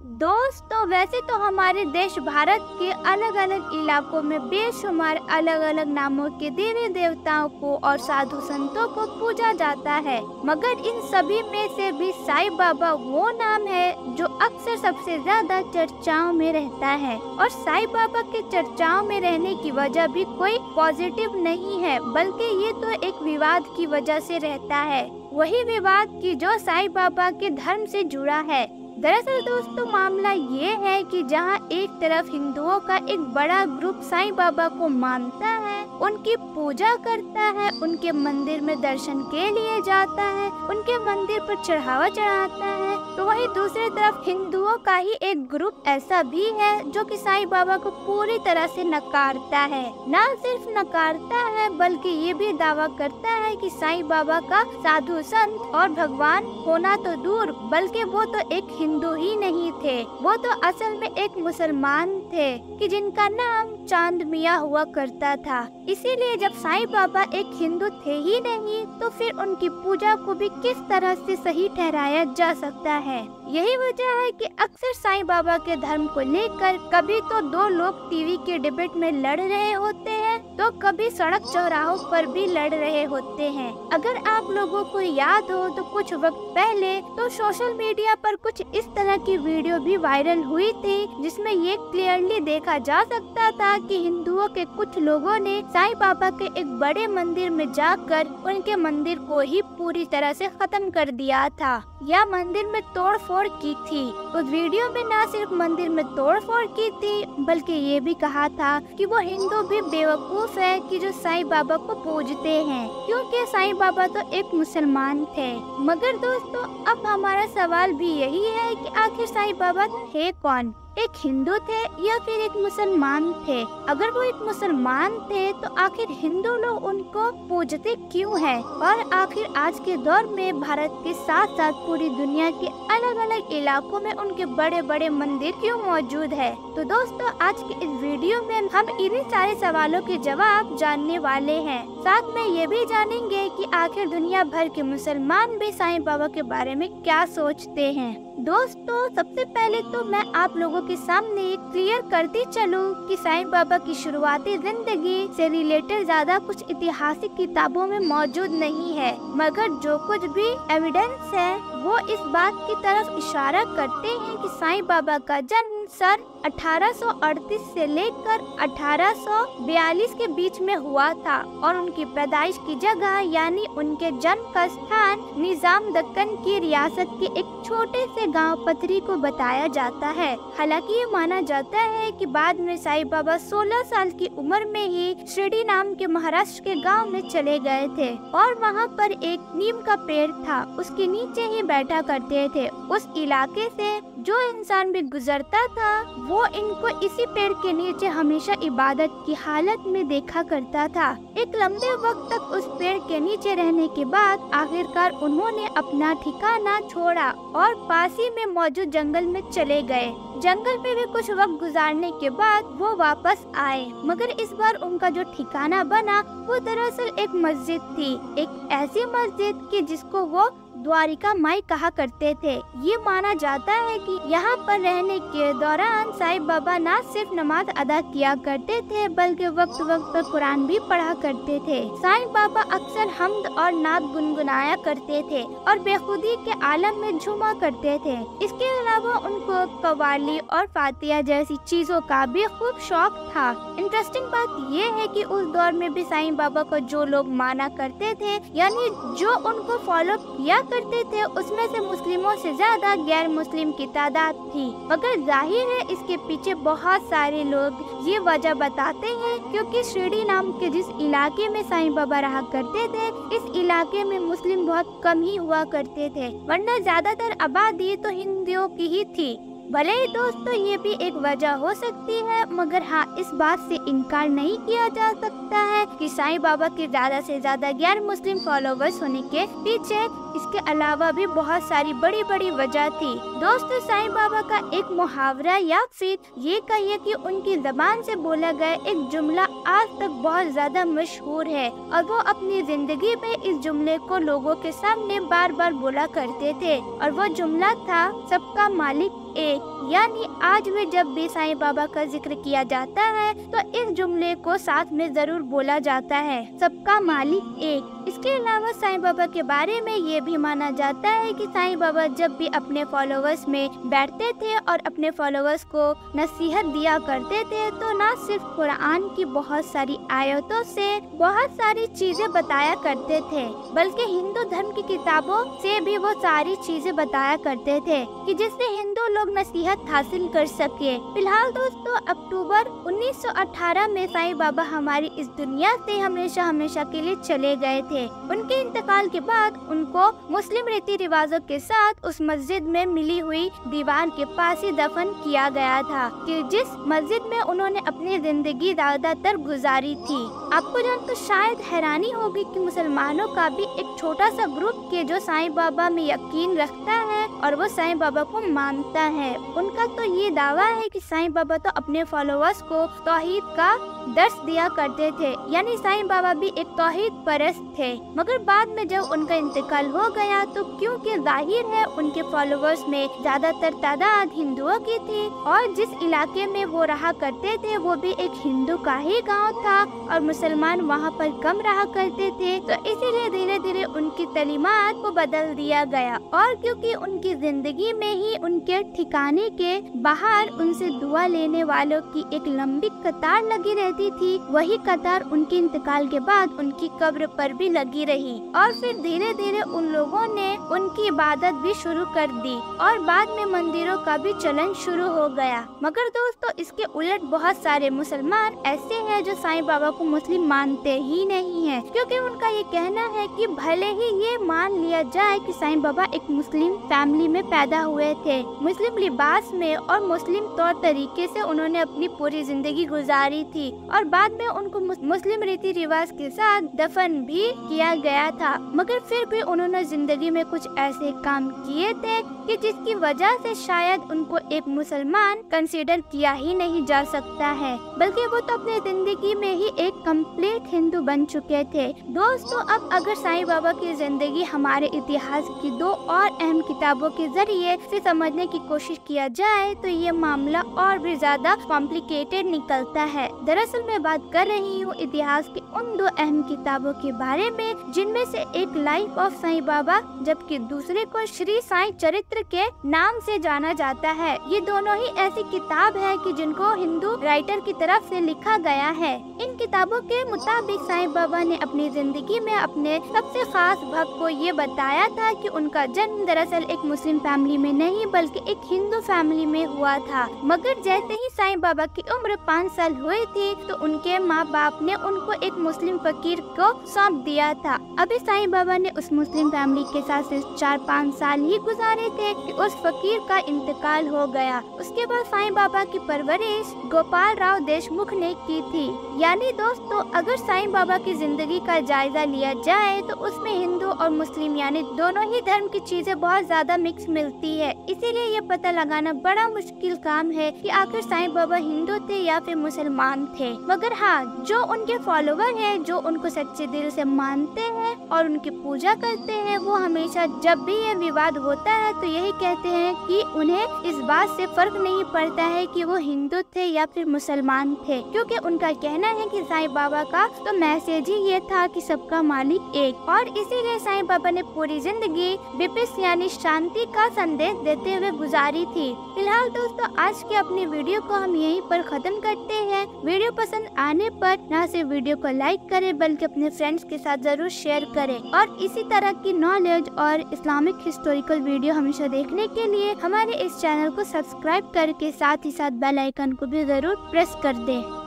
दोस्तों वैसे तो हमारे देश भारत के अलग अलग इलाकों में बेशुमार अलग अलग नामों के देवी देवताओं को और साधु संतों को पूजा जाता है, मगर इन सभी में से भी साईं बाबा वो नाम है जो अक्सर सबसे ज्यादा चर्चाओं में रहता है। और साईं बाबा के चर्चाओं में रहने की वजह भी कोई पॉजिटिव नहीं है, बल्कि ये तो एक विवाद की वजह से रहता है, वही विवाद की जो साईं बाबा के धर्म से जुड़ा है। दरअसल दोस्तों मामला ये है कि जहाँ एक तरफ हिंदुओं का एक बड़ा ग्रुप साईं बाबा को मानता है, उनकी पूजा करता है, उनके मंदिर में दर्शन के लिए जाता है, उनके मंदिर पर चढ़ावा चढ़ाता है, तो वहीं दूसरी तरफ हिंदुओं का ही एक ग्रुप ऐसा भी है जो कि साईं बाबा को पूरी तरह से नकारता है। न सिर्फ नकारता है बल्कि ये भी दावा करता है कि साईं बाबा का साधु संत और भगवान होना तो दूर, बल्कि वो तो एक हिंदू ही नहीं थे, वो तो असल में एक मुसलमान थे कि जिनका नाम चांद मियाँ हुआ करता था। इसीलिए जब साईं बाबा एक हिंदू थे ही नहीं तो फिर उनकी पूजा को भी किस तरह से सही ठहराया जा सकता है। यही वजह है कि अक्सर साईं बाबा के धर्म को लेकर कभी तो दो लोग टीवी के डिबेट में लड़ रहे होते हैं, तो कभी सड़क चौराहों पर भी लड़ रहे होते हैं। अगर आप लोगों को याद हो तो कुछ वक्त पहले तो सोशल मीडिया पर कुछ इस तरह की वीडियो भी वायरल हुई थी, जिसमें ये क्लियरली देखा जा सकता था कि हिंदुओं के कुछ लोगों ने साईं बाबा के एक बड़े मंदिर में जाकर उनके मंदिर को ही पूरी तरह से खत्म कर दिया था या मंदिर में तोड़फोड़ की थी। उस वीडियो में न सिर्फ मंदिर में तोड़फोड़ की थी बल्कि ये भी कहा था कि वो हिंदू भी बेवकूफ है कि जो साईं बाबा को पूजते हैं, क्योंकि साईं बाबा तो एक मुसलमान थे। मगर दोस्तों अब हमारा सवाल भी यही है कि आखिर साईं बाबा थे कौन, एक हिंदू थे या फिर एक मुसलमान थे? अगर वो एक मुसलमान थे तो आखिर हिंदू लोग उनको पूजते क्यों हैं? और आखिर आज के दौर में भारत के साथ साथ पूरी दुनिया के अलग अलग इलाकों में उनके बड़े बड़े मंदिर क्यों मौजूद है? तो दोस्तों आज के इस वीडियो में हम इन्हीं सारे सवालों के जवाब जानने वाले हैं। साथ में ये भी जानेंगे कि आखिर दुनिया भर के मुसलमान भी साईं बाबा के बारे में क्या सोचते हैं। दोस्तों सबसे पहले तो मैं आप लोगों के सामने क्लियर करती चलूं कि साईं बाबा की शुरुआती जिंदगी से रिलेटेड ज्यादा कुछ ऐतिहासिक किताबों में मौजूद नहीं है, मगर जो कुछ भी एविडेंस है वो इस बात की तरफ इशारा करते हैं कि साईं बाबा का जन्म सन 1838 से लेकर 1842 के बीच में हुआ था और उनकी पैदाइश की जगह यानी उनके जन्म का स्थान निजाम दक्कन की रियासत के एक छोटे से गांव पथरी को बताया जाता है। हालांकि ये माना जाता है कि बाद में साईं बाबा 16 साल की उम्र में ही शिरडी नाम के महाराष्ट्र के गांव में चले गए थे और वहां पर एक नीम का पेड़ था, उसके नीचे ही बैठा करते थे। उस इलाके से जो इंसान भी गुजरता था वो इनको इसी पेड़ के नीचे हमेशा इबादत की हालत में देखा करता था। एक लंबे वक्त तक उस पेड़ के नीचे रहने के बाद आखिरकार उन्होंने अपना ठिकाना छोड़ा और पास ही में मौजूद जंगल में चले गए। जंगल में भी कुछ वक्त गुजारने के बाद वो वापस आए, मगर इस बार उनका जो ठिकाना बना वो दरअसल एक मस्जिद थी, एक ऐसी मस्जिद की जिसको वो द्वारिका माई कहा करते थे। ये माना जाता है कि यहाँ पर रहने के दौरान साईं बाबा न सिर्फ नमाज अदा किया करते थे बल्कि वक्त वक्त पर कुरान भी पढ़ा करते थे। साईं बाबा अक्सर हम्द और नात गुनगुनाया करते थे और बेखुदी के आलम में झूमा करते थे। इसके अलावा उनको कव्वाली और फातिहा जैसी चीजों का भी खूब शौक था। इंटरेस्टिंग बात ये है कि उस दौर में भी साईं बाबा को जो लोग माना करते थे यानी जो उनको फॉलो किया करते थे उसमें से मुस्लिमों से ज्यादा गैर मुस्लिम की तादाद थी। मगर जाहिर है इसके पीछे बहुत सारे लोग ये वजह बताते हैं क्योंकि शिरडी नाम के जिस इलाके में साईं बाबा रहा करते थे इस इलाके में मुस्लिम बहुत कम ही हुआ करते थे, वरना ज्यादातर आबादी तो हिंदुओं की ही थी। भले ही दोस्तों ये भी एक वजह हो सकती है, मगर हाँ इस बात से इनकार नहीं किया जा सकता है कि साईं बाबा के ज्यादा से ज्यादा गैर मुस्लिम फॉलोवर्स होने के पीछे इसके अलावा भी बहुत सारी बड़ी बड़ी वजह थी। दोस्तों, साईं बाबा का एक मुहावरा या फिर ये कहिए कि उनकी जबान से बोला गया एक जुमला आज तक बहुत ज्यादा मशहूर है और वो अपनी जिंदगी में इस जुमले को लोगों के सामने बार बार बोला करते थे और वो जुमला था, सबका मालिक एक। यानी आज भी जब भी साईं बाबा का जिक्र किया जाता है तो इस जुमले को साथ में जरूर बोला जाता है, सबका मालिक एक। इसके अलावा साईं बाबा के बारे में ये भी माना जाता है कि साईं बाबा जब भी अपने फॉलोअर्स में बैठते थे और अपने फॉलोअर्स को नसीहत दिया करते थे तो न सिर्फ कुरान की बहुत सारी आयतों से बहुत सारी चीजें बताया करते थे, बल्कि हिंदू धर्म की किताबों से भी वो सारी चीजें बताया करते थे कि जिससे हिंदू लोग नसीहत हासिल कर सके। फिलहाल दोस्तों, अक्टूबर 1918 में साईं बाबा हमारी इस दुनिया से हमेशा हमेशा के लिए चले गए थे। उनके इंतकाल के बाद उनको मुस्लिम रीति रिवाजों के साथ उस मस्जिद में मिली हुई दीवार के पास ही दफन किया गया था कि जिस मस्जिद में उन्होंने अपनी जिंदगी ज्यादातर गुजारी थी। आपको जान तो शायद हैरानी होगी कि मुसलमानों का भी एक छोटा सा ग्रुप के जो साईं बाबा में यकीन रखता है और वो साईं बाबा को मानता है। उनका तो ये दावा है कि साईं बाबा तो अपने फॉलोअर्स को तौहीद का दर्स दिया करते थे, यानी साईं बाबा भी एक तौहीद परस्त थे। मगर बाद में जब उनका इंतकाल हो गया तो क्योंकि जाहिर है उनके फॉलोअर्स में ज्यादातर तादाद हिंदुओं की थी और जिस इलाके में वो रहा करते थे वो भी एक हिंदू का ही गांव था और मुसलमान वहां पर कम रहा करते थे, तो इसीलिए धीरे धीरे उनकी तलीमात को बदल दिया गया। और क्योंकि उनकी जिंदगी में ही उनके ठिकाने के बाहर उनसे दुआ लेने वालों की एक लंबी कतार लगी रहती थी, वही कतार उनके इंतकाल के बाद उनकी कब्र पर भी लगी रही और फिर धीरे धीरे उन लोगों ने उनकी इबादत भी शुरू कर दी और बाद में मंदिरों का भी चलन शुरू हो गया। मगर दोस्तों, इसके उलट बहुत सारे मुसलमान ऐसे हैं जो साईं बाबा को मुस्लिम मानते ही नहीं हैं, क्योंकि उनका ये कहना है कि भले ही ये मान लिया जाए कि साईं बाबा एक मुस्लिम फैमिली में पैदा हुए थे, मुस्लिम लिबास में और मुस्लिम तौर तरीके से उन्होंने अपनी पूरी जिंदगी गुजारी थी और बाद में उनको मुस्लिम रीति रिवाज के साथ दफन भी किया गया था, मगर फिर भी उन्होंने जिंदगी में कुछ ऐसे काम किए थे कि जिसकी वजह से शायद उनको एक मुसलमान कंसीडर किया ही नहीं जा सकता है, बल्कि वो तो अपने जिंदगी में ही एक कंप्लीट हिंदू बन चुके थे। दोस्तों, अब अगर साईं बाबा की जिंदगी हमारे इतिहास की दो और अहम किताबों के जरिए से समझने की कोशिश किया जाए तो ये मामला और भी ज्यादा कॉम्प्लिकेटेड निकलता है। दरअसल मैं बात कर रही हूँ इतिहास की उन दो अहम किताबों के बारे में जिनमें से एक लाइफ ऑफ साईं बाबा जबकि दूसरे को श्री साईं चरित्र के नाम से जाना जाता है। ये दोनों ही ऐसी किताब है कि जिनको हिंदू राइटर की तरफ से लिखा गया है। इन किताबों के मुताबिक साईं बाबा ने अपनी जिंदगी में अपने सबसे खास भक्त को ये बताया था कि उनका जन्म दरअसल एक मुस्लिम फैमिली में नहीं बल्कि एक हिंदू फैमिली में हुआ था। मगर जैसे ही साईं बाबा की उम्र 5 साल हुई थी तो उनके माँ बाप ने उनको एक मुस्लिम फकीर को सौंप दिया था। अभी साईं बाबा ने उस मुस्लिम फैमिली के साथ सिर्फ 4-5 साल ही गुजारे थे कि उस फकीर का इंतकाल हो गया। उसके बाद साईं बाबा की परवरिश गोपाल राव देशमुख ने की थी। यानी दोस्तों, अगर साईं बाबा की जिंदगी का जायजा लिया जाए तो उसमें हिंदू और मुस्लिम यानी दोनों ही धर्म की चीजें बहुत ज्यादा मिक्स मिलती है। इसीलिए ये पता लगाना बड़ा मुश्किल काम है कि आखिर साईं बाबा हिंदू थे या फिर मुसलमान थे। मगर हाँ, जो उनके फॉलोवर हैं, जो उनको सच्चे दिल से मानते हैं और उनकी पूजा करते हैं, वो हमेशा जब भी ये विवाद होता है तो यही कहते हैं कि उन्हें इस बात से फर्क नहीं पड़ता है कि वो हिंदू थे या फिर मुसलमान थे, क्योंकि उनका कहना है कि साईं बाबा का तो मैसेज ही ये था कि सबका मालिक एक। और इसीलिए साईं बाबा ने पूरी जिंदगी विपिस यानी शांति का संदेश देते हुए गुजारी थी। फिलहाल दोस्तों, आज की अपनी वीडियो को हम यहीं पर खत्म करते हैं। वीडियो पसंद आने पर न सिर्फ वीडियो को लाइक करें बल्कि अपने फ्रेंड्स के साथ जरूर शेयर करें और इसी तरह की नॉलेज और इस्लामिक हिस्टोरिकल वीडियो हमेशा देखने के लिए हमारे इस चैनल को सब्सक्राइब करके साथ ही साथ बेल आइकन को भी जरूर प्रेस कर दें।